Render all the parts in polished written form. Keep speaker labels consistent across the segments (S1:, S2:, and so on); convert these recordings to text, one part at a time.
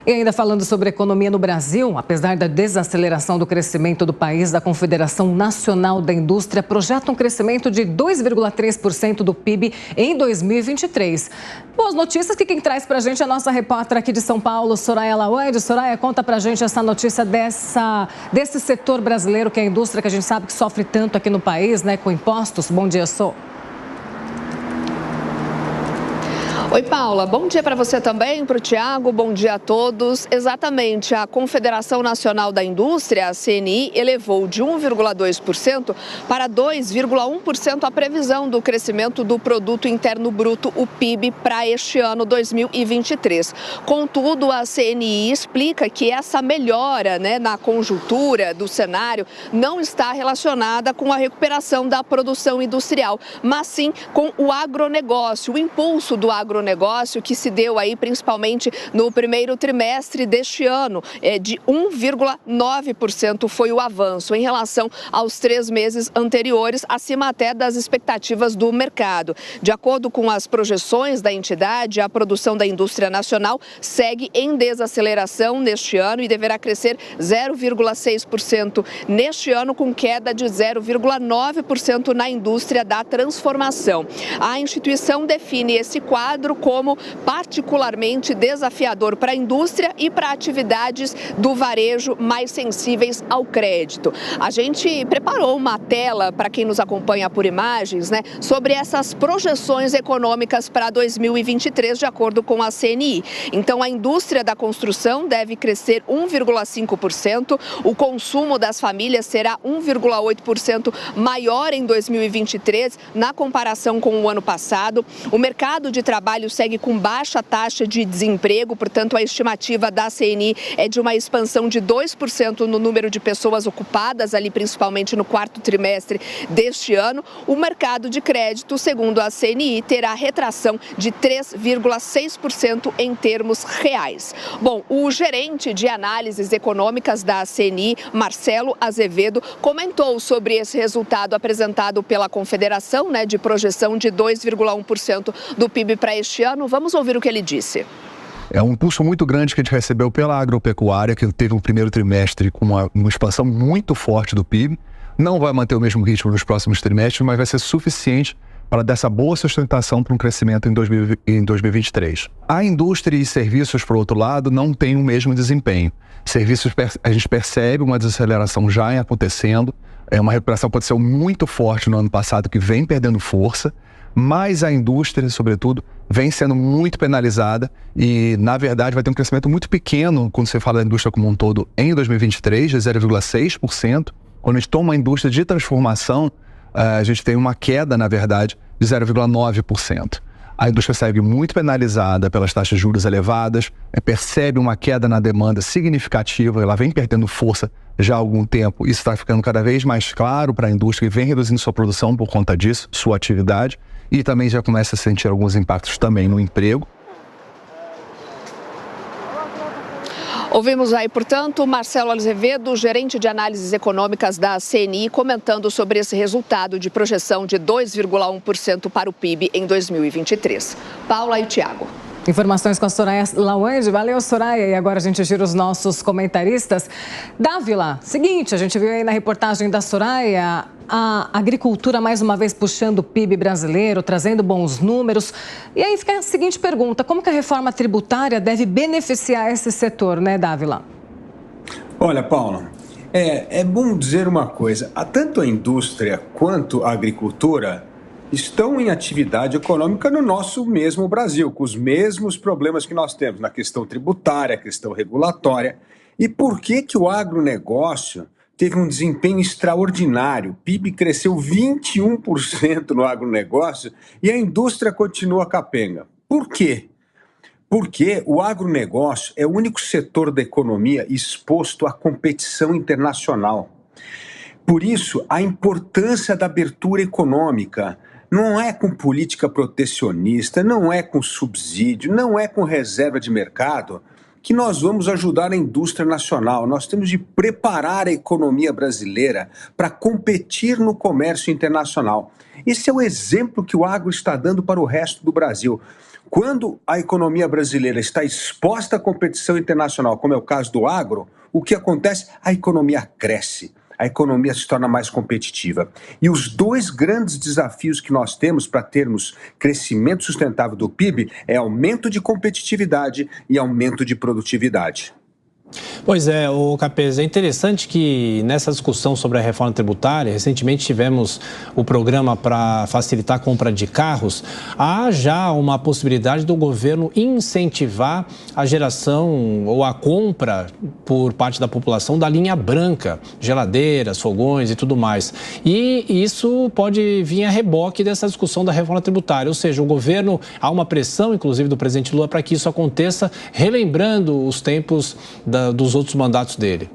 S1: E ainda falando sobre economia no Brasil, apesar da desaceleração do crescimento do país, a Confederação Nacional da Indústria projeta um crescimento de 2,3% do PIB em 2023. Boas notícias que quem traz para a gente é a nossa repórter aqui de São Paulo, Soraya Lawande. Soraya, conta para a gente essa notícia desse setor brasileiro, que é a indústria que a gente sabe que sofre tanto aqui no país, né, com impostos. Bom dia, Sô.
S2: Oi, Paula. Bom dia para você também, para o Tiago. Bom dia a todos. Exatamente, a Confederação Nacional da Indústria, a CNI, elevou de 1,2% para 2,1% a previsão do crescimento do Produto Interno Bruto, o PIB, para este ano 2023. Contudo, a CNI explica que essa melhora, na conjuntura do cenário não está relacionada com a recuperação da produção industrial, mas sim com o agronegócio, o impulso do agronegócio que se deu aí principalmente no primeiro trimestre deste ano, de 1,9% foi o avanço em relação aos 3 meses anteriores, acima até das expectativas do mercado. De acordo com as projeções da entidade, a produção da indústria nacional segue em desaceleração neste ano e deverá crescer 0,6% neste ano, com queda de 0,9% na indústria da transformação. A instituição define esse quadro como particularmente desafiador para a indústria e para atividades do varejo mais sensíveis ao crédito. A gente preparou uma tela para quem nos acompanha por imagens, sobre essas projeções econômicas para 2023, de acordo com a CNI. Então, a indústria da construção deve crescer 1,5%, o consumo das famílias será 1,8% maior em 2023 na comparação com o ano passado. O mercado de trabalho segue com baixa taxa de desemprego, portanto, a estimativa da CNI é de uma expansão de 2% no número de pessoas ocupadas, ali principalmente no quarto trimestre deste ano. O mercado de crédito, segundo a CNI, terá retração de 3,6% em termos reais. Bom, o gerente de análises econômicas da CNI, Marcelo Azevedo, comentou sobre esse resultado apresentado pela Confederação, de projeção de 2,1% do PIB para este ano. Vamos ouvir o que ele disse.
S3: É um impulso muito grande que a gente recebeu pela agropecuária, que teve um primeiro trimestre com uma expansão muito forte do PIB. Não vai manter o mesmo ritmo nos próximos trimestres, mas vai ser suficiente para dar essa boa sustentação para um crescimento em 2023. A indústria e serviços, por outro lado, não têm o mesmo desempenho. Serviços, a gente percebe uma desaceleração já acontecendo, uma recuperação pode ser muito forte no ano passado, que vem perdendo força, mas a indústria, sobretudo, vem sendo muito penalizada e, na verdade, vai ter um crescimento muito pequeno, quando você fala da indústria como um todo, em 2023, de 0,6%. Quando a gente toma a indústria de transformação, a gente tem uma queda, na verdade, de 0,9%. A indústria segue muito penalizada pelas taxas de juros elevadas, percebe uma queda na demanda significativa, ela vem perdendo força já há algum tempo. Isso está ficando cada vez mais claro para a indústria, que vem reduzindo sua produção por conta disso, sua atividade, e também já começa a sentir alguns impactos também no emprego.
S2: Ouvimos aí, portanto, Marcelo Azevedo, gerente de análises econômicas da CNI, comentando sobre esse resultado de projeção de 2,1% para o PIB em 2023. Paula e Tiago.
S1: Informações com a Soraya Lawande. Valeu, Soraya. E agora a gente gira os nossos comentaristas. Dávila, seguinte, a gente viu aí na reportagem da Soraya a agricultura mais uma vez puxando o PIB brasileiro, trazendo bons números. E aí fica a seguinte pergunta: como que a reforma tributária deve beneficiar esse setor, Dávila?
S4: Olha, Paula, é bom dizer uma coisa. Tanto a indústria quanto a agricultura estão em atividade econômica no nosso mesmo Brasil, com os mesmos problemas que nós temos na questão tributária, questão regulatória. E por que o agronegócio teve um desempenho extraordinário? O PIB cresceu 21% no agronegócio e a indústria continua capenga. Por quê? Porque o agronegócio é o único setor da economia exposto à competição internacional. Por isso, a importância da abertura econômica não é com política protecionista, não é com subsídio, não é com reserva de mercado que nós vamos ajudar a indústria nacional. Nós temos de preparar a economia brasileira para competir no comércio internacional. Esse é o exemplo que o agro está dando para o resto do Brasil. Quando a economia brasileira está exposta à competição internacional, como é o caso do agro, o que acontece? A economia cresce. A economia se torna mais competitiva. E os dois grandes desafios que nós temos para termos crescimento sustentável do PIB é aumento de competitividade e aumento de produtividade.
S5: Pois é, o Capês, é interessante que nessa discussão sobre a reforma tributária, recentemente tivemos o programa para facilitar a compra de carros, há já uma possibilidade do governo incentivar a geração ou a compra por parte da população da linha branca, geladeiras, fogões e tudo mais. E isso pode vir a reboque dessa discussão da reforma tributária, ou seja, o governo, há uma pressão, inclusive, do presidente Lula para que isso aconteça, relembrando os tempos dos outros mandatos dele.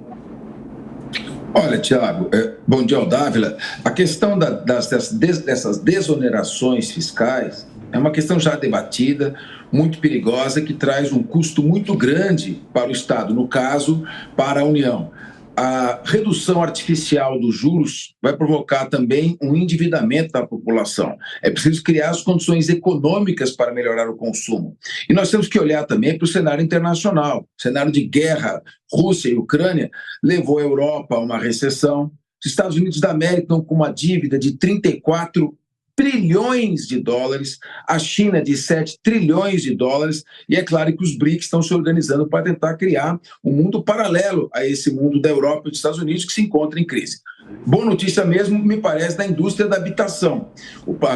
S6: Olha, Tiago, bom dia ao Dávila. A questão dessas desonerações fiscais é uma questão já debatida, muito perigosa, que traz um custo muito grande para o Estado, no caso, para a União. A redução artificial dos juros vai provocar também um endividamento da população. É preciso criar as condições econômicas para melhorar o consumo. E nós temos que olhar também para o cenário internacional. O cenário de guerra, Rússia e Ucrânia, levou a Europa a uma recessão. Os Estados Unidos da América estão com uma dívida de 34 trilhões de dólares, a China de 7 trilhões de dólares, e é claro que os BRICS estão se organizando para tentar criar um mundo paralelo a esse mundo da Europa e dos Estados Unidos que se encontra em crise. Boa notícia mesmo, me parece, da indústria da habitação,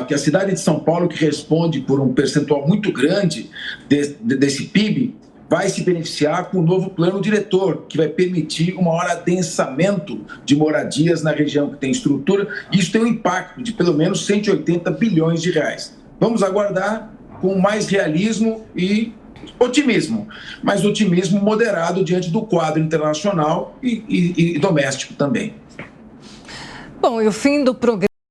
S6: que a cidade de São Paulo, que responde por um percentual muito grande desse PIB, vai se beneficiar com o novo plano diretor, que vai permitir um maior adensamento de moradias na região que tem estrutura. Isso tem um impacto de pelo menos 180 bilhões de reais. Vamos aguardar com mais realismo e otimismo, mas otimismo moderado diante do quadro internacional e doméstico também.
S1: Bom, e o fim do programa